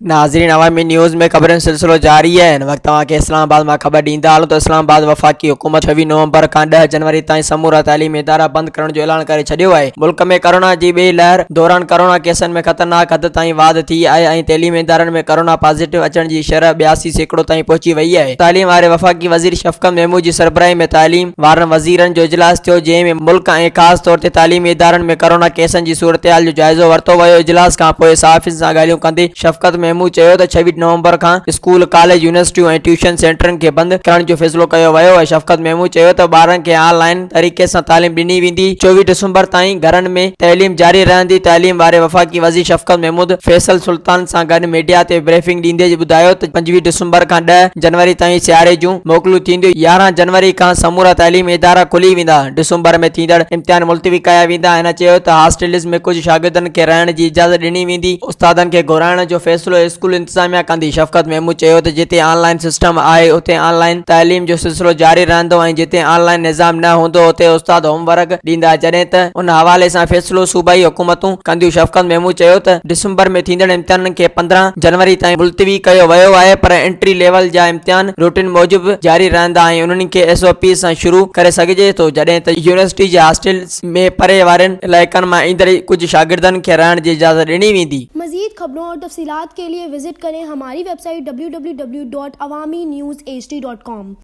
नाज़रीन अवामी न्यूज़ में ख़बरनि सिलसिलो जारी है। इन वक्त तव्हांखे इस्लामाबाद में खबर ॾींदा हलूं त इस्लामाबाद वफ़ाक़ी हुकूमत 26 नवंबर खां 10 जनवरी ताईं समूरा तालीमी इदारा बंद करण जो ऐलान करे छॾियो आहे। मुल्क में कोरोना जी ॿिई लहर दौरान कोरोना केसनि में ख़तरनाक हद ताईं वाध थी आहे ऐं तइलीमी इदारनि में कोरोना पॉजिटिव अचण जी शरह 82% ताईं पहुची वई आहे। तालीम वारे वफ़ाक़ी वज़ीर शफ़क़त महमूद जी सरबराही में तालीम वारनि वज़ीरनि जो इजलास थियो, जंहिं में मुल्क ऐं ख़ासि तौर ते तालीमी इदारनि में कोरोना केसनि जी सूरतहाल जो जाइज़ो वरितो वियो। इजलास खां पोइ सहाफ़ियुनि सां ॻाल्हियूं कंदे शफ़क़त महमूद चयो त 26 नवंबर खां स्कूल, कॉलेज, यूनिवर्सिटियूं ऐं ट्यूशन सेंटरनि खे बंदि करण जो फ़ैसिलो कयो वियो आहे। शफ़क़त महमूद चयो त ॿारनि खे ऑनलाइन तरीक़े सां तालीम ॾिनी वेंदी। 24 दिसंबर ताईं घरनि में तइलीम जारी रहंदी। तालीम वारे वफ़ाक़ी वज़ीर शफ़क़त महमूद फैसल सुल्तान सां गॾु मीडिया ते ब्रीफिंग ॾींदे ॿुधायो त 25 दिसंबर खां 10 जनवरी ताईं सियारे जूं मोकलूं थींदियूं। 11 जनवरी खां समूरा तालीमी इदारा खुली वेंदा। दिसंबर में थींदड़ इम्तिहान मुलतवी कया वेंदा। हिन चयो त हॉस्टल्स में कुझु शागिर्दनि खे रहण जी इजाज़त ॾिनी वेंदी। उस्तादनि खे घुराइण जो फ़ैसिलो स्कूल इंतिज़ामिया कंदी। शफ़क़त महमूद चयो त जिते ऑनलाइन सिस्टम आहे उते ऑनलाइन तालीम जो सिलसिलो जारी रहंदो ऐं जिते ऑनलाइन निज़ाम न हूंदो उते उस्ताद होमवर्क ॾींदा, जॾहिं त उन हवाले सां फ़ैसिलो सूबाई हुकूमतूं कंदियूं। शफ़क़त महमूद चयो त दिसंबर में थींदड़ इम्तिहाननि खे 15 जनवरी ताईं मुलतवी कयो वियो आहे, पर एंट्री लेवल जा इम्तिहान रूटीन मूजिबि जारी रहंदा ऐं उन्हनि खे SOP सां शुरू करे सघिजे थो, जॾहिं त यूनिवर्सिटी जे हॉस्टल्स में परे वारनि इलाइक़नि मां ईंदड़ कुझु शागिर्दनि खे रहण जी इजाज़त ॾिनी वेंदी। मज़ीद खबरों और तफसीलात के लिए विजिट करें हमारी वेबसाइट www.awamiNewsHD.com।